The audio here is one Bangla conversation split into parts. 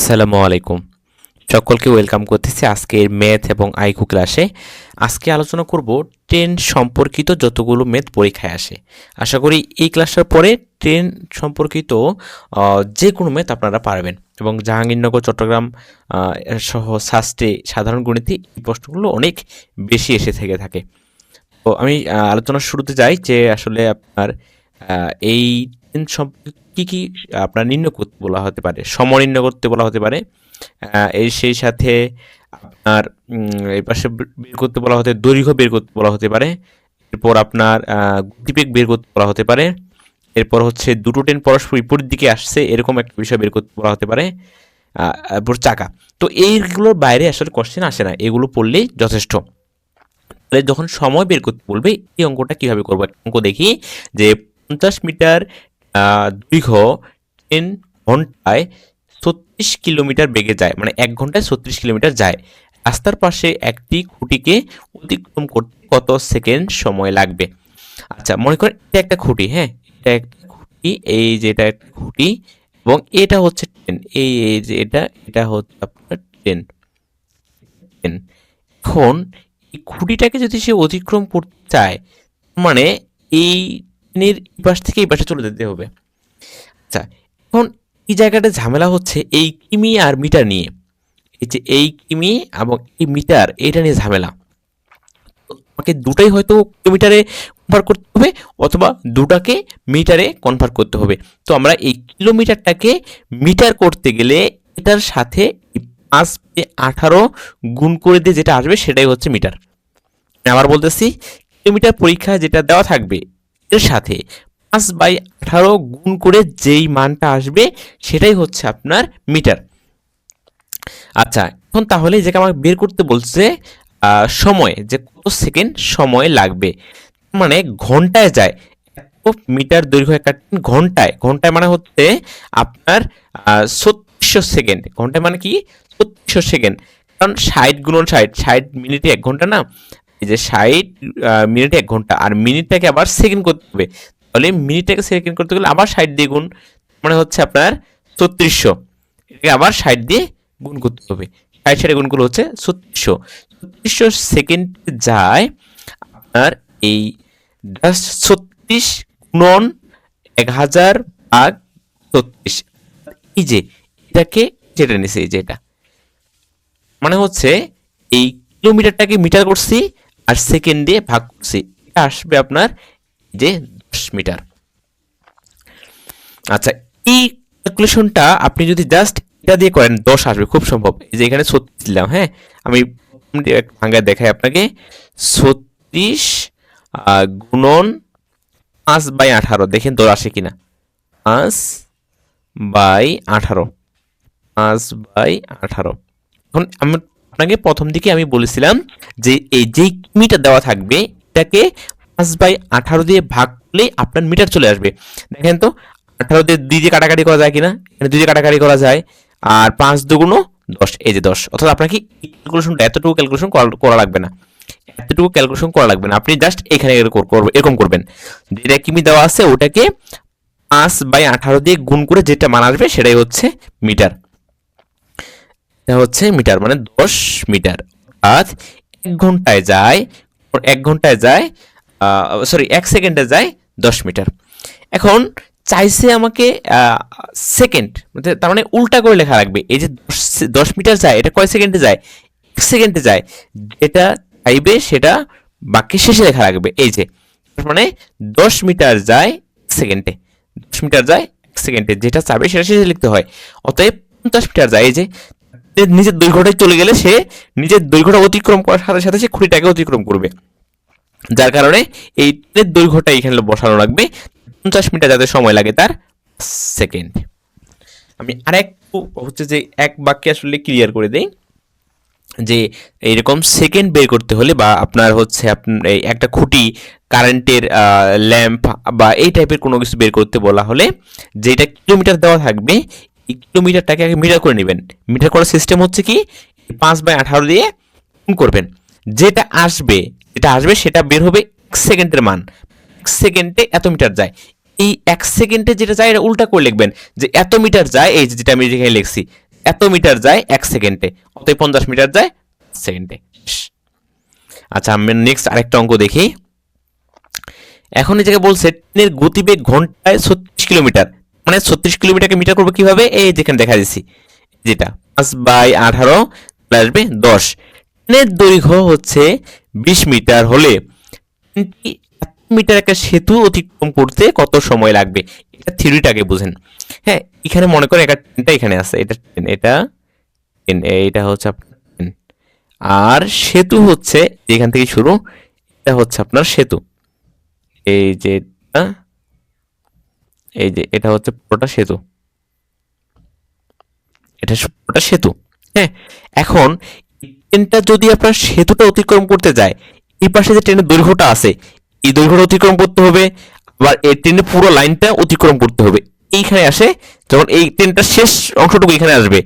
আসসালামু আলাইকুম। সকলকে ওয়েলকাম করতেছি আজকের ম্যাথ এবং আইকিউ ক্লাসে। আজকে আলোচনা করব ট্রেন সম্পর্কিত যতগুলো ম্যাথ পরীক্ষায় আসে। আশা করি এই ক্লাসটার পরে ট্রেন সম্পর্কিত যে কোনো ম্যাথ আপনারা পারবেন এবং জাহাঙ্গীরনগর চট্টগ্রাম সহ শাস্ত্রে সাধারণ গণিতে এই প্রশ্নগুলো অনেক বেশি এসে থেকে থাকে। তো আমি আলোচনার শুরুতে যাই যে আসলে আপনার এই ট্রেন সম্পর্কে কী কী আপনার নির্ণয় করতে বলা হতে পারে, সময় নির্ণয় করতে বলা হতে পারে। এই সেই সাথে আপনার এই পাশে বের করতে বলা হতে দৈর্ঘ্য বের করতে বলা হতে পারে। এরপর আপনার গতিবেগ বের করতে বলা হতে পারে। এরপর হচ্ছে দুটো ট্রেন পরস্পর বিপরীত দিকে আসছে এরকম একটা বিষয় বের করতে বলা হতে পারে। এরপর চাকা। তো এইগুলোর বাইরে আসলে কোশ্চেন আসে না, এগুলো পড়লেই যথেষ্ট। তাহলে যখন সময় বের করতে বলবে এই অঙ্কটা কীভাবে করবো, একটা অঙ্ক দেখি যে 50 মিটার দৈর্ঘ্য ট্রেন ঘন্টায় 36 কিলোমিটার বেগে যায়, মানে 1 ঘন্টায় 36 কিলোমিটার যায়। রাস্তার পাশে একটি খুঁটিকে অতিক্রম করতে কত সেকেন্ড সময় লাগবে? আচ্ছা, মনে করেন এটা একটা খুঁটি, হ্যাঁ, এটা একটা খুঁটি, এই যে এটা একটা খুঁটি এবং এটা হচ্ছে ট্রেন, এই যে এটা হচ্ছে আপনার ট্রেন। এখন এই খুঁটিটাকে যদি সে অতিক্রম করতে চায়, মানে এই ট্রেনের এই পাশ থেকে এই পাশে চলে যেতে হবে। আচ্ছা, এখন এই জায়গাটা ঝামেলা হচ্ছে এই কিমি আর মিটার নিয়ে। এই যে এই কিমি এবং এই মিটার, এটা নিয়ে ঝামেলা। আমাকে দুটাই হয়তো কিলোমিটারে কনভার্ট করতে হবে অথবা দুটাকে মিটারে কনভার্ট করতে হবে। তো আমরা এই কিলোমিটারটাকে মিটার করতে গেলে এটার সাথে 5/18 গুণ করে দিয়ে যেটা আসবে সেটাই হচ্ছে মিটার। আবার বলতেছি, কিলোমিটার পরীক্ষায় যেটা দেওয়া থাকবে এর সাথে 5/18 গুণ করে যেই মানটা আসবে সেটাই হচ্ছে আপনার মিটার। আচ্ছা, এখন তাহলে যেটা আমাকে বের করতে বলছে সময়, যে কত সেকেন্ড সময় লাগবে, মানে ঘন্টায় যায়। এত মিটার দৈর্ঘ্য একটা ঘন্টায়, ঘন্টায় মানে হচ্ছে আপনার 3600 সেকেন্ড। ঘন্টায় মানে কি 3600 সেকেন্ড, কারণ 60 গুণন 60, 60 মিনিটে 1 ঘন্টা না, এই যে 60 মিনিটে 1 ঘন্টা, আর মিনিটটাকে আবার সেকেন্ড করতে হবে। তাহলে মিনিটটাকে সেকেন্ড করতে গেলে আবার 60 দিয়ে গুণ, মানে হচ্ছে আপনার 3600, এটাকে আবার 60 দিয়ে গুণ করতে হবে। 60 গুণ করলে হচ্ছে 3600 সেকেন্ড যায় আপনার এই 36 গুণন 1000 ভাগ 36, এই যে এটাকে যেটা নিছে, এই যে এটা মানে হচ্ছে এই কিলোমিটারটাকে মিটার করছি আর সেকেন্ড দিয়ে ভাগ করছি, এটা আসবে আপনার যে 10 মিটার। আচ্ছা, এই ক্যালকুলেশনটা আপনি যদি জাস্ট এটা দিয়ে করেন 10 আসবে খুব সম্ভব। এই যে এখানে 36 দিলাম, হ্যাঁ, আমি ভাঙ্গায় দেখাই আপনাকে। 36 গুণন 5/18, দেখেন 10 আসে কিনা। 5/18, 5/18। এখন আমি আপনাকে প্রথম দিকে আমি বলেছিলাম যে এই যেই কিমিটা দেওয়া থাকবে এটাকে 5/18 দিয়ে ভাগ করলেই আপনার মিটার চলে আসবে। দেখেন তো 18 দিয়ে 2 দিয়ে কাটাকাটি করা যায় কিনা, এখানে 2 দিয়ে কাটাকাটি করা যায়, আর 5 দুগুণ 10, এই যে 10। অর্থাৎ আপনাকে এই ক্যালকুলেশনটা এতটুকু ক্যালকুলেশন করা লাগবে না, এতটুকু ক্যালকুলেশন করা লাগবে না, আপনি জাস্ট এখানে এরকম করবেন, যেটা কিমি দেওয়া আছে ওটাকে 5/18 দিয়ে গুণ করে যেটা মান আসবে সেটাই হচ্ছে মিটার। এটা হচ্ছে মিটার, মানে 10 মিটার। অর্থাৎ 1 ঘন্টায় যায়, 1 ঘন্টায় যায় সরি 1 সেকেন্ডে যায় 10 মিটার। এখন চাইছে আমাকে সেকেন্ড, তার মানে উল্টা করে লেখা লাগবে। এই যে 10 মিটার যায় এটা কয় সেকেন্ডে যায়, 1 সেকেন্ডে যায়। যেটা চাইবে সেটা বাক্যের শেষে লেখা লাগবে। এই যে মানে 10 মিটার যায় 1 সেকেন্ডে, 10 মিটার যায় 1 সেকেন্ডে, যেটা চাইবে সেটা শেষে লিখতে হয়। অতএব 50 মিটার যায়, এই যে নিজের দৈর্ঘ্যটাই চলে গেলে সে নিজের দৈর্ঘ্যটা অতিক্রম করার সাথে সাথে সে খুঁটিটাকে অতিক্রম করবে, যার কারণে এই ট্রেনের দৈর্ঘ্যটা এখানে বসানো লাগবে। 50 মিটার যাতে সময় লাগে তার সেকেন্ড। আমি আরেকটু হচ্ছে যে এক বাক্যে আসলে ক্লিয়ার করে দেই যে এইরকম সেকেন্ড বের করতে হলে বা আপনার হচ্ছে আপনার একটা খুঁটি, কারেন্টের ল্যাম্প বা এই টাইপের কোনো কিছু বের করতে বলা হলে যেটা কিলোমিটার দেওয়া থাকবে এই কিলোমিটারটাকে আগে মিটার করে নেবেন। মিটার করার সিস্টেম হচ্ছে কি 5/18 দিয়ে গুণ করবেন, যেটা আসবে সেটা বের হবে 1 সেকেন্ডের মান। 1 সেকেন্ডে এত মিটার যায়, এই 1 সেকেন্ডে যেটা যায় এটা উল্টা করে লিখবেন যে এত মিটার যায়, এই যেটা আমি এখানে লিখছি এত মিটার যায় 1 সেকেন্ডে, অতএব 50 মিটার যায় 5 সেকেন্ডে। আচ্ছা, আমরা নেক্সট আরেকটা অঙ্ক দেখি। এখন এই জায়গায় বলছে ট্রেনের গতিবেগ ঘন্টায় 36 কিলোমিটার, মানে 36 কিলোমিটারকে মিটার করবো কিভাবে, এই যেখানে দেখা দিচ্ছি, যেটা 5/18 আসবে 10। ট্রেনের দৈর্ঘ্য হচ্ছে 20 মিটার হলে মিটার একটা সেতু অতিক্রম করতে কত সময় লাগবে, এটা থিওরিটাকে বুঝেন। হ্যাঁ, এখানে মনে করেন একটা ট্রেনটা এখানে আছে, এটা ট্রেন, এটা ট্রেন, এটা হচ্ছে আপনার ট্রেন, আর সেতু হচ্ছে এখান থেকে শুরু, এটা হচ্ছে আপনার সেতু, এই যে এই যে এটা হচ্ছে পুরোটা সেতু, এটা পুরোটা সেতু। হ্যাঁ, এখন ট্রেনটা যদি আপনার সেতুটা অতিক্রম করতে যায়, এই পাশে যে ট্রেনের দৈর্ঘ্যটা আছে, এই দৈর্ঘ্যটা অতিক্রম করতে হবে, আবার এই ট্রেনের পুরো লাইনটা অতিক্রম করতে হবে। এইখানে আসে যখন এই ট্রেনটা শেষ অংশটুকু এখানে আসবে,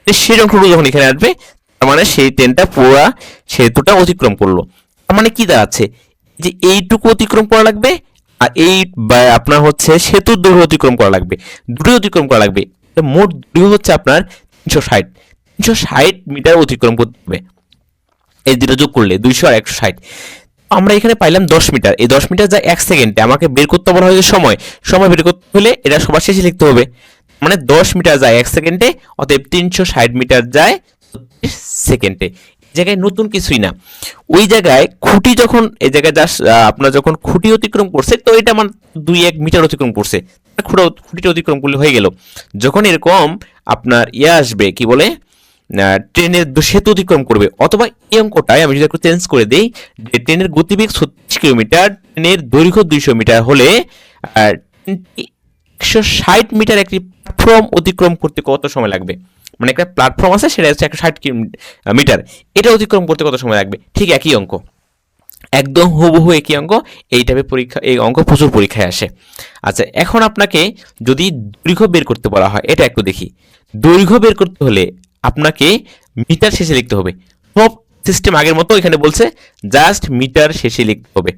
শেষ অংশটুকু যখন এখানে আসবে, তার মানে সেই ট্রেনটা পুরা সেতুটা অতিক্রম করলো। তার মানে কি দাঁড়াচ্ছে, যে এইটুকু অতিক্রম করা লাগবে, আর এই আপনার হচ্ছে সেতুর দৈর্ঘ্য অতিক্রম করা লাগবে, দুটোই অতিক্রম করা লাগবে। মোট দৈর্ঘ্য হচ্ছে আপনার 360 মিটার অতিক্রম করতে হবে। এই দুটো যোগ করলে 200 আর 160, আমরা এখানে পাইলাম 10 মিটার। এই 10 মিটার যায় 1 সেকেন্ডে, আমাকে বের করতে বলা হয়েছে সময়, সময় বের করতে হলে এটা সবার শেষে লিখতে হবে। মানে 10 মিটার যায় 1 সেকেন্ডে, অতএব 360 মিটার যায় 36 সেকেন্ডে। এই জায়গায় নতুন কিছুই না, ওই জায়গায় খুঁটি যখন এই জায়গায় জাস্ট আপনার যখন খুঁটি অতিক্রম করছে, তো এটা মানে 2-1 মিটার অতিক্রম করছে, খুঁটিটা অতিক্রম করলে হয়ে গেল। যখন এরকম আপনার আসবে কি বলে, ট্রেনের সেতু অতিক্রম করবে, অথবা এই অঙ্কটাই আমি যদি একটু চেঞ্জ করে দিই, যে ট্রেনের গতিবেগ 36 কিলোমিটার, ট্রেনের দৈর্ঘ্য 200 মিটার হলে 160 মিটার একটি প্ল্যাটফর্ম অতিক্রম করতে কত সময় লাগবে। মানে একটা প্ল্যাটফর্ম আছে, সেটা হচ্ছে 160 মিটার, এটা অতিক্রম করতে কত সময় লাগবে। ঠিক একই অঙ্ক, একদম হুবহু একই অঙ্ক। এই টাইপের পরীক্ষা, এই অঙ্ক প্রচুর পরীক্ষায় আসে। আচ্ছা, এখন আপনাকে যদি দৈর্ঘ্য বের করতে বলা হয়, এটা একটু দেখি। দৈর্ঘ্য বের করতে হলে আপনাকে মিটার শেষে লিখতে হবে। সব সিস্টেম আগের মতো, এখানে বলছে জাস্ট মিটার শেষে লিখতে হবে,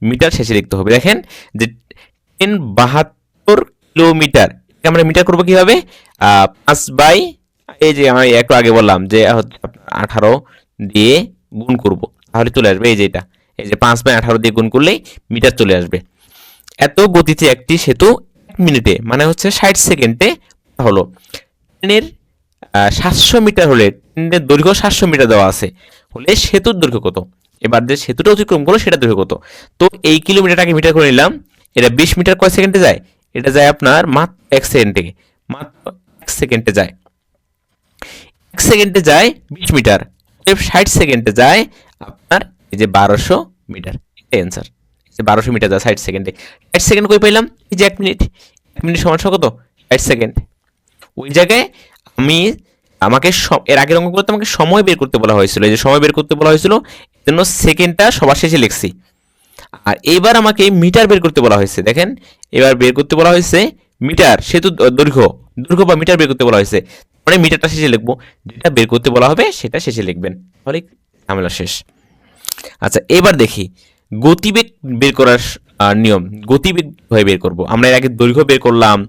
মিটার শেষে লিখতে হবে। দেখেন যে 72 কিলোমিটার, আমরা মিটার করবো কিভাবে, 5 এই যে আমি একটু আগে বললাম যে হচ্ছে 18 দিয়ে গুণ করব, তাহলে চলে আসবে এই যে এটা, এই যে 5/18 দিয়ে গুণ করলেই মিটার চলে আসবে। এত গতিতে একটি সেতু 1 মিনিটে, মানে হচ্ছে 60 সেকেন্ডে হলো। ট্রেনের 700 মিটার হলে, ট্রেনের দৈর্ঘ্য 700 মিটার দেওয়া আছে, হলে সেতুর দৈর্ঘ্য কত। এবার যে সেতুটা অতিক্রম করলো সেটা দৈর্ঘ্য কত। তো এই কিলোমিটারটাকে মিটার করে নিলাম। এটা 20 মিটার কয় সেকেন্ডে যায়, এটা যায় আপনার মাত্র 1 সেকেন্ডে, মাত্র 1 সেকেন্ডে যায়, 1 সেকেন্ডে যায় 20 মিটার, 60 সেকেন্ডে যায় আপনার এই যে 1200 মিটার। এটা অ্যান্সার, 1200 মিটার যায় 60 সেকেন্ডে। 60 সেকেন্ড কই পাইলাম, এই যে 1 মিনিট, 1 মিনিট সমান কত, 60 সেকেন্ড। ওই জায়গায় আমি আমাকে এর আগের অঙ্কগুলোতে আমাকে সময় বের করতে বলা হয়েছিল, এই যে সময় বের করতে বলা হয়েছিল, এই জন্য সেকেন্ডটা সবার শেষে লিখছি। আর এবার আমাকে মিটার বের করতে বলা হয়েছে, দেখেন এবার বের করতে বলা হয়েছে মিটার, সেতু দৈর্ঘ্য, দৈর্ঘ্য বা মিটার বের করতে বলা হয়েছে, মানে মিটারটা শেষে লিখবো, যেটা বের করতে বলা হবে সেটা শেষে লিখবেন, তাহলে ঝামেলা শেষ। আচ্ছা, এবার দেখি গতিবেগ বের করার নিয়ম। গতিবেগ হয়ে বের করব, আমরা এর আগে দৈর্ঘ্য বের করলাম,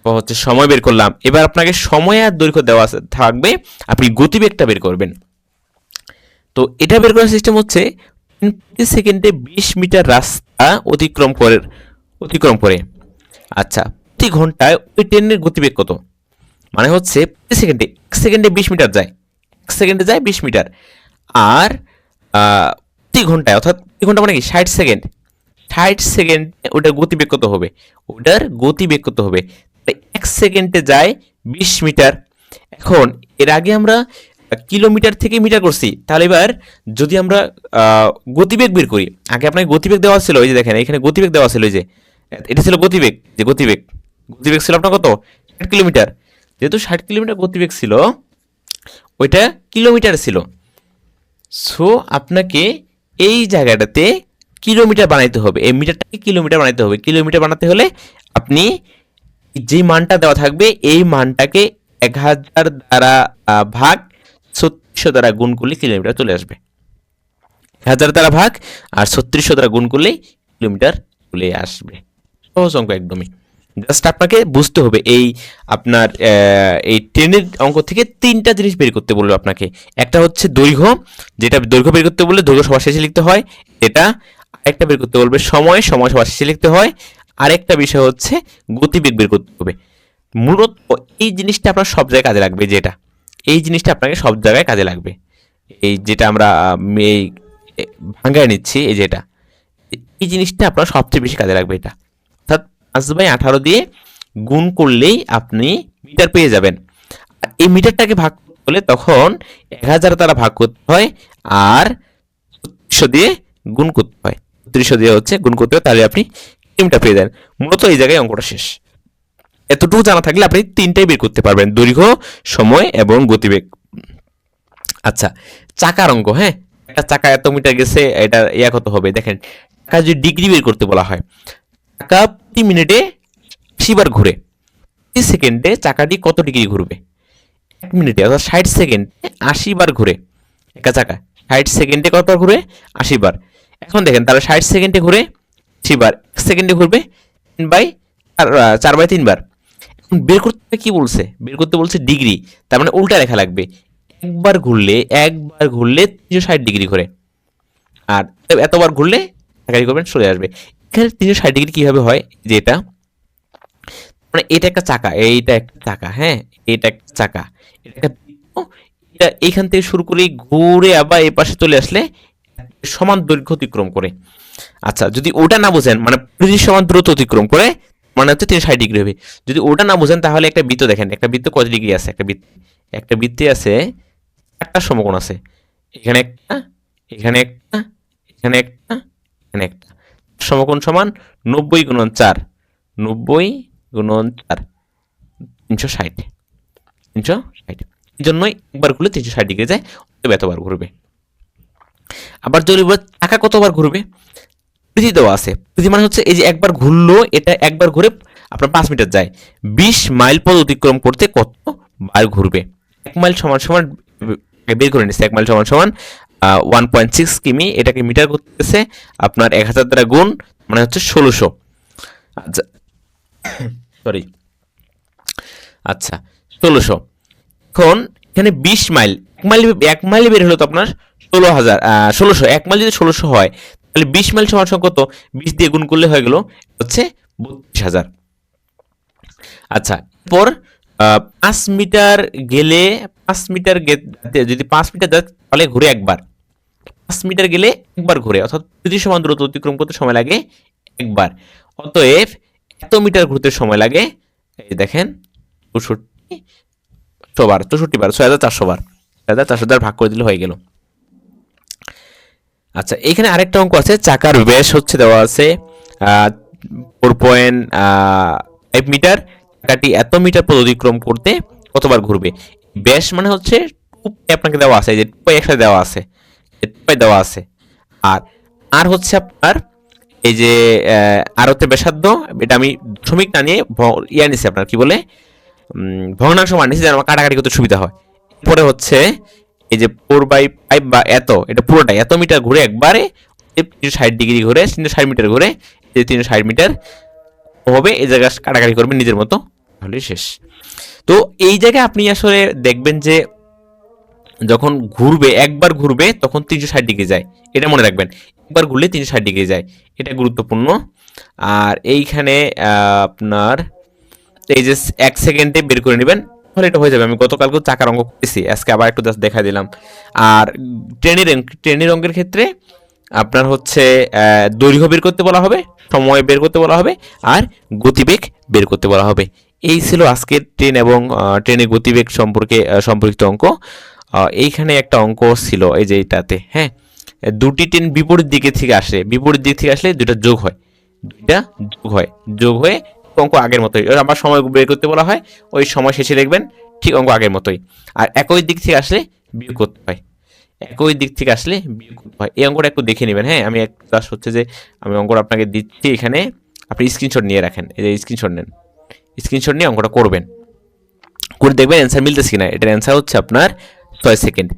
হচ্ছে সময় বের করলাম, এবার আপনাকে সময় আর দৈর্ঘ্য দেওয়া থাকবে, আপনি গতিবেগটা বের করবেন। তো এটা বের করার সিস্টেম হচ্ছে প্রতি সেকেন্ডে 20 মিটার রাস্তা অতিক্রম করে। আচ্ছা, প্রতি ঘন্টায় ওই ট্রেনের গতিবেগ কত, মানে হচ্ছে প্রতি সেকেন্ডে 1 সেকেন্ডে 20 মিটার যায়, 1 সেকেন্ডে যায় 20 মিটার, আর প্রতি ঘন্টায়, অর্থাৎ প্রতি ঘন্টা মানে কি 60 সেকেন্ড, 60 সেকেন্ডে ওটার গতিবেগ কত হবে, ওটার গতিবেগ কত হবে। 1 সেকেন্ডে যায় 20 মিটার। এখন এর আগে আমরা কিলোমিটার থেকে মিটার করছি, তাহলে এবার যদি আমরা গতিবেগ বের করি, আগে আপনাকে গতিবেগ দেওয়া ছিল, এই যে দেখেন এখানে গতিবেগ দেওয়া ছিল, এই যে এটা ছিল গতিবেগ, যে গতিবেগ ছিল আপনার কত, 60 কিলোমিটার। যেহেতু 60 কিলোমিটার গতিবেগ ছিল, ওইটা কিলোমিটার ছিল, সো আপনাকে এই জায়গাটাতে কিলোমিটার বানাইতে হবে, এই মিটারটাকে কিলোমিটার বানাইতে হবে। কিলোমিটার বানাতে হলে আপনি যে মানটা দেওয়া থাকবে, এই মানটাকে 1000 দ্বারা ভাগ 3600 দ্বারা গুণ করলে কিলোমিটার চলে আসবে। 1000 দ্বারা ভাগ আর 3600 দ্বারা গুণ করলেই কিলোমিটার চলে আসবে। সহজ অঙ্ক একদমই। জাস্ট আপনাকে বুঝতে হবে এই আপনার এই ট্রেনের অঙ্ক থেকে 3টা জিনিস বের করতে বলবে আপনাকে। একটা হচ্ছে দৈর্ঘ্য, যেটা দৈর্ঘ্য বের করতে বললে দৈর্ঘ্য সবার শেষে লিখতে হয় এটা। আরেকটা বের করতে বলবে সময়, সময় সবার শেষে লিখতে হয়। আরেকটা বিষয় হচ্ছে গতিবেগ বের করতে হবে। মূলত এই জিনিসটা আপনার সব জায়গায় কাজে লাগবে, যেটা এই জিনিসটা আপনাকে সব জায়গায় কাজে লাগবে। এই যেটা আমরা এই ভাঙ্গায় নিচ্ছি, এই যেটা এই জিনিসটা আপনার সবচেয়ে বেশি কাজে লাগবে এটা। অর্থাৎ 5/18 দিয়ে গুণ করলেই আপনি মিটার পেয়ে যাবেন। আর এই মিটারটাকে ভাগ করতে হলে তখন 1000 দ্বারা ভাগ করতে হয় আর 300 দিয়ে গুণ করতে হয়। 300 দিয়ে হচ্ছে গুণ করতে হয়, তাহলে আপনি কিলোমিটার পেয়ে যান। মূলত এই জায়গায় অঙ্কটা শেষ। এতটুকু জানা থাকলে আপনি 3টাই বের করতে পারবেন, দৈর্ঘ্য, সময় এবং গতিবেগ। আচ্ছা, চাকার অঙ্ক। হ্যাঁ, একটা চাকা এত মিটার গেছে, এটা কত হবে দেখেন। চাকা যদি ডিগ্রি বের করতে বলা হয়, চাকা প্রতি মিনিটে 80 বার ঘুরে, প্রতি সেকেন্ডে চাকাটি কত ডিগ্রি ঘুরবে? 1 মিনিটে অর্থাৎ 60 সেকেন্ডে 80 বার ঘুরে একটা চাকা। 60 সেকেন্ডে কতবার ঘুরে? 80 বার। এখন দেখেন তাহলে 60 সেকেন্ডে ঘুরে 80 বার, 1 সেকেন্ডে ঘুরবে 4/3 বার। এখন বের করতে কি বলছে? বের করতে বলছে ডিগ্রি, তার মানে উল্টা লেখা লাগবে। একবার ঘুরলে 360 ডিগ্রি ঘুরে, আর এতবার ঘুরলে একাই করবেন চলে আসবে। এখানে 360 ডিগ্রি কিভাবে হয়? যে এটা মানে এটা একটা চাকা, এইটা একটা চাকা, হ্যাঁ এটা একটা চাকা, এটা একটা বৃত্ত। এটা এইখান থেকে শুরু করে ঘুরে আবার এই পাশে চলে আসলে সমান দৈর্ঘ্য অতিক্রম করে। আচ্ছা, যদি ওটা না বোঝেন মানে পরিধি সমান দূরত্ব অতিক্রম করে, মানে হচ্ছে 360 ডিগ্রি হবে। যদি ওটা না বোঝেন তাহলে একটা বৃত্ত দেখেন, একটা বৃত্ত কত ডিগ্রি আছে? একটা বৃত্তে আছে 4টা সমকোণ আছে। এখানে একটা, এখানে একটা, এখানে একটা, এখানে একটা। সমকোণ সমান 90 গুণন 4, 90 গুণন 4, 360, 360। এই জন্যই একবার ঘুরলে 360 ডিগ্রি যায়, এতবার ঘুরবে। আবার যদি চাকা কতবার ঘুরবে, পরিধি দেওয়া আছে। পরিধি মানে হচ্ছে এই যে একবার ঘুরলো, এটা একবার ঘুরে আপনার 5 মিটার যায়। 20 মাইল পথ অতিক্রম করতে কত বার ঘুরবে? 1 মাইল সমান সমান বের করে নিচ্ছে। 1 মাইল সমান সমান 1.6 কিমি। এটাকে মিটার করতেছে আপনার 1000 দ্বারা গুণ, মানে হচ্ছে 1600। আচ্ছা সরি, আচ্ছা 1600। এখন এখানে 20 মাইল, 1 মাইল বের হলো তো আপনার 1600। 1 মাইল যদি 1600 হয় তাহলে 20 মাইল সমান সমান কত? 20 দিয়ে গুণ করলে হয়ে গেল হচ্ছে 32,000। আচ্ছা, এরপর 5 মিটার গেলে, 5 মিটার যদি 5 মিটার যায় তাহলে ঘুরে একবার। 5 মিটার গেলে একবার ঘুরে, অর্থাৎ পরিধি সমান দূরত্ব অতিক্রম করতে সময় লাগে একবার। অতএব এত মিটার ঘুরতে সময় লাগে, এই দেখেন 64 বার, 64 বার, 6400 বার। 6400 দ্বারা ভাগ করে দিলে হয়ে গেল। আচ্ছা, এখানে আরেকটা অঙ্ক আছে। চাকার ব্যাস হচ্ছে দেওয়া আছে 4.5 মিটার। চাকাটি এত মিটার পথ অতিক্রম করতে কতবার ঘুরবে? ব্যাস মানে হচ্ছে 2 পাই আপনাকে দেওয়া আছে, এই যে 2 পাই একসাথে দেওয়া আছে, 2 পাই দেওয়া আছে। আর আর হচ্ছে আপনার এই যে আর হচ্ছে ব্যাসার্ধ, এটা আমি দশমিক না নিয়ে নিছি, আপনার কি বলে ভগ্নাংশ মান নিছি, যেন আমার কাটাকাটি করতে সুবিধা হয়। পরে হচ্ছে এই যে 4/5 বা এত, এটা পুরোটাই এত মিটার ঘুরে একবারে 360 ডিগ্রি ঘুরে, 360 মিটার ঘুরে, এই 360 মিটার হবে। এই জায়গায় কাটাকাটি করবেন নিজের মতো, তাহলেই শেষ। তো এই জায়গায় আপনি আসলে দেখবেন যে যখন ঘুরবে, একবার ঘুরবে তখন 360 ডিগ্রি যায়, এটা মনে রাখবেন। একবার ঘুরলে 360 ডিগ্রি যায়, এটা গুরুত্বপূর্ণ। আর এইখানে আপনার এই যে 1 সেকেন্ডে বের করে নেবেন, তাহলে এটা হয়ে যাবে। আমি গতকালকেও চাকার অঙ্ক করেছি, আজকে আবার একটু জাস্ট দেখা দিলাম। আর ট্রেনের অঙ্কের ক্ষেত্রে আপনার হচ্ছে দৈর্ঘ্য বের করতে বলা হবে, সময় বের করতে বলা হবে, আর গতিবেগ বের করতে বলা হবে। এই ছিল আজকের ট্রেন এবং ট্রেনের গতিবেগ সম্পর্কিত অঙ্ক। এইখানে একটা অঙ্ক ছিল এই যে এইটাতে, হ্যাঁ, দুটি ট্রেন বিপরীত দিকে থেকে আসলে, বিপরীত দিক থেকে আসলে দুইটা যোগ হয়, যোগ হয়ে অঙ্ক আগের মতোই। আবার সময় বের করতে বলা হয়, ওই সময় শেষে লিখবেন, ঠিক অঙ্ক আগের মতোই। আর একই দিক থেকে আসলে বিয়োগ করতে হয়, একই দিক থেকে আসলে বিয়োগ করতে হয়। এই অঙ্কটা একটু দেখে নেবেন। হ্যাঁ, আমি জাস্ট হচ্ছে যে আমি অঙ্কটা আপনাকে দিচ্ছি, এখানে আপনি স্ক্রিনশট নিয়ে রাখেন। এই যে স্ক্রিনশট নেন, স্ক্রিনশট নিয়ে অঙ্কটা করবেন, করে দেখবেন অ্যান্সার মিলতেছে কিনা। এটার অ্যান্সার হচ্ছে আপনার 6 সেকেন্ড।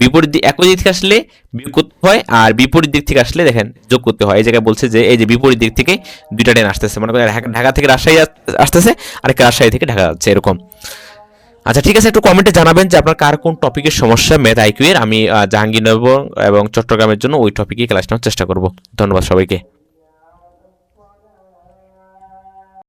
বিপরীত দিক, একই দিক থেকে আসলে বিয়োগ করতে হয়, আর বিপরীত দিক থেকে আসলে দেখেন যোগ করতে হয়। এই জায়গায় বলছে যে এই যে বিপরীত দিক থেকে দুইটা ট্রেন আসতেছে, মনে করেন ঢাকা থেকে রাজশাহী আসতেছে, আর রাজশাহী থেকে ঢাকা যাচ্ছে, এরকম। আচ্ছা ঠিক আছে, একটু কমেন্টে জানাবেন যে আপনার কার কোন টপিকের সমস্যা ম্যাথ আইকিউ এর। আমি জাহাঙ্গীরনগর এবং চট্টগ্রামের জন্য ওই টপিকে ক্লাস নেওয়ার চেষ্টা করব। ধন্যবাদ সবাইকে।